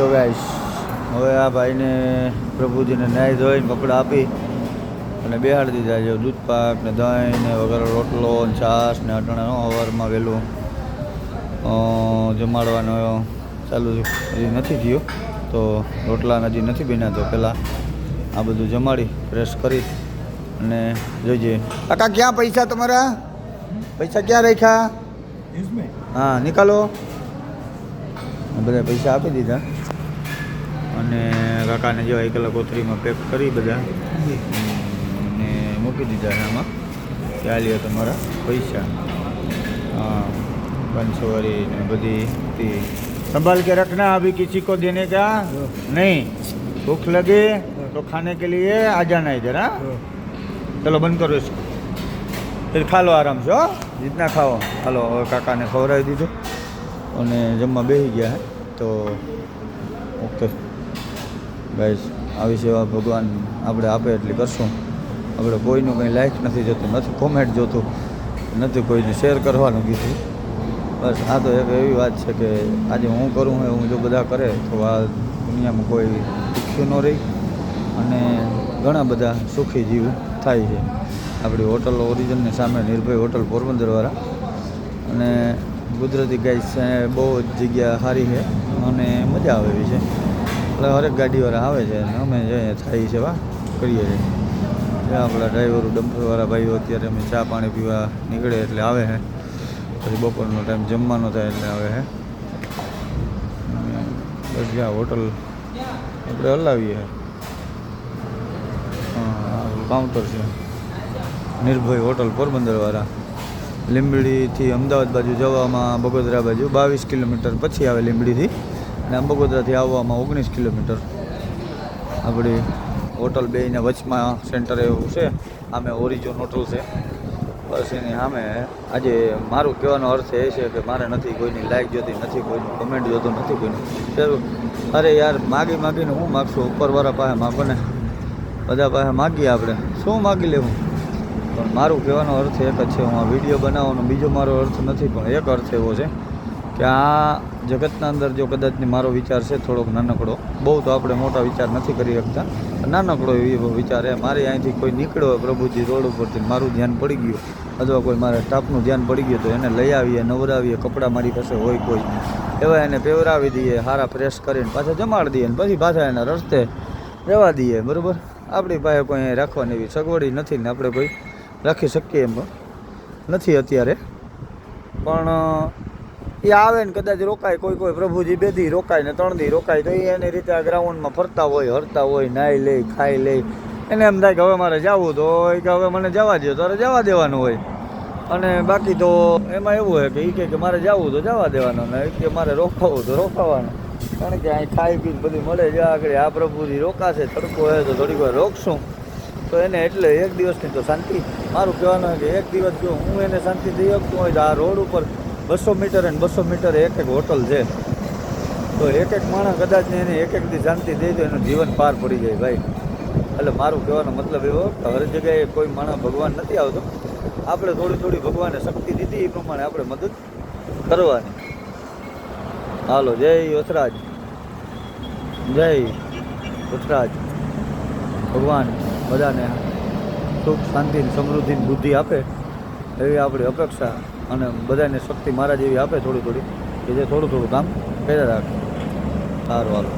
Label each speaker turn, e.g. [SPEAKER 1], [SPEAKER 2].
[SPEAKER 1] જો ગાઈસ હવે આ ભાઈને પ્રભુજીને ન્યાય ધોઈને કપડાં આપી અને બેહાડી દીધા છે. દૂધ પાક ને દહીં ને વગેરે રોટલો ને છાશ ને અટાણાનો સવારમાં વહેલું જમાડવાનો ચાલુ હજી નથી થયો, તો રોટલા હજી નથી બન્યા. તો પહેલાં આ બધું જમાડી ફ્રેશ કરી અને જોઈજે. કાકા ક્યાં પૈસા તમારા? પૈસા ક્યાં રાખ્યા? હા નિકાલો. બધા પૈસા આપી દીધા અને કાકાને જો એકલા કોથળીમાં પેક કરી બધા અને મૂકી દીધા છે આમાં. ક્યાં લ્યો તમારા પૈસા? हाँ 500 वाली बदी थी. संभाल के रखना, अभी किसी को देने का नहीं. भूख लगे तो खाने के लिए आ जाना इधर. हाँ चलो बंद करो इसको, फिर खा लो आराम से. हो जितना खाओ खा लो. હવે કાકાને ખવડાવી દીધું અને જમવા બેસી ગયા હે. તો ઓકે ગાઈસ, આવી સેવા ભગવાન આપણે આપે એટલી કરશું. આપણે કોઈનું કંઈ લાઈક નથી જોતું, નથી કોમેન્ટ જોતું, નથી કોઈને શેર કરવાનું કીધું. બસ આ તો એક એવી વાત છે કે આજે હું કરું હોય હું જો બધા કરે તો આ દુનિયામાં કોઈ દુઃખી ન રહી અને ઘણા બધા સુખી જીવ થાય છે. આપણી હોટલ ઓરિજિનની સામે નિર્ભય હોટલ પોરબંદરવાળા, અને કુદરતી ગાઈસ બહુ જ જગ્યા સારી છે અને મજા આવે એવી છે. એટલે હરેક ગાડીવાળા આવે છે અને અમે જે થાય સેવા કરીએ છીએ. ત્યાં આપણા ડ્રાઈવરો ડમ્પરવાળા ભાઈઓ અત્યારે અમે ચા પાણી પીવા નીકળે એટલે આવે છે. પછી બપોરનો ટાઈમ જમવાનો થાય એટલે આવે છે. બસ જ્યાં હોટલ આપણે હલાવીએ. હા કાઉન્ટર છે નિર્ભય હોટલ પોરબંદરવાળા. લીંબડીથી અમદાવાદ બાજુ જવામાં બગોદરા બાજુ 22 કિલોમીટર પછી આવે લીંબડીથી, અને બગોદરાથી આવવામાં 19 કિલોમીટર. આપણી હોટલ બેયના વચમાં સેન્ટર એવું છે. આમે ઓરિજિન હોટલ છે. બસ એની સામે આજે મારું કહેવાનો અર્થ એ છે કે મારે નથી કોઈની લાઈક જોતી, નથી કોઈની કમેન્ટ જોતો, નથી કોઈની. અરે યાર માગી માગીને હું માગશું? ઉપરવાળા પાસે માગો ને, બધા પાસે માગીએ. આપણે શું માગી લેવું? પણ મારું કહેવાનો અર્થ એક જ છે. હું આ વિડીયો બનાવવાનો બીજો મારો અર્થ નથી, પણ એક અર્થ એવો છે કે આ જગતના અંદર જો કદાચની મારો વિચાર છે થોડોક નાનકડો, બહુ તો આપણે મોટા વિચાર નથી કરી શકતા, નાનકડો એવો વિચાર છે. મારી અહીંથી કોઈ નીકળ્યો પ્રભુજી રોડ ઉપરથી, મારું ધ્યાન પડી ગયું અથવા કોઈ મારા સ્ટાફનું ધ્યાન પડી ગયું, તો એને લઈ આવીએ, નવરાવીએ. કપડાં મારી પાસે હોય કોઈ એવા એને પહેરાવી દઈએ, સારા ફ્રેશ કરીને પાછા જમાડી દઈએ, અને પછી પાછા એના રસ્તે જવા દઈએ. બરાબર? આપણી પાસે કોઈ રાખવાની એવી સગવડી નથી ને આપણે કોઈ રાખી શકીએ એમ નથી અત્યારે. પણ એ આવે ને કદાચ રોકાય, કોઈ પ્રભુજી 2 દી રોકાય ને 3 દી રોકાય, તો એ એની રીતે આ ગ્રાઉન્ડમાં ફરતા હોય, હરતા હોય, નાહી લે, ખાઈ લે. એને એમ થાય કે હવે મારે જવું, તો કે હવે મને જવા દો, તો જવા દેવાનું હોય. અને બાકી તો એમાં એવું હોય કે એ કે મારે જવું તો જવા દેવાનું, ને કે મારે રોકાવું તો રોકાવાનું. કારણ કે અહીં ખાઈ પીને બધું મળે છે આગળ. આ પ્રભુજી રોકાશે, તડકો હોય તો થોડીક વાર રોકશું, તો એને એટલે એક દિવસની તો શાંતિ. મારું કહેવાનું હોય કે એક દિવસ જો હું એને શાંતિ દઈ શકતું હોય તો આ રોડ ઉપર 200 મીટર અને 200 મીટર એક હોટલ છે, તો એક માણસ કદાચ ને એને એક દી શાંતિ દે તો એનું જીવન પાર પડી જાય ભાઈ. એટલે મારું કહેવાનો મતલબ એવો કે હર જગ્યાએ કોઈ માણસ ભગવાન નથી આવતો. આપણે થોડી થોડી ભગવાને શક્તિ દીધી એ પ્રમાણે આપણે મદદ કરવાની. હાલો, જય વથરાજ, જય વથરાજ. ભગવાન બધાને સુખ શાંતિ સમૃદ્ધિ બુદ્ધિ આપે એવી આપણી અપેક્ષા, અને બધાને શક્તિ મારા જેવી આપે થોડી થોડી, કે જે થોડું થોડું કામ કર્યા રાખે. સારું હાલો.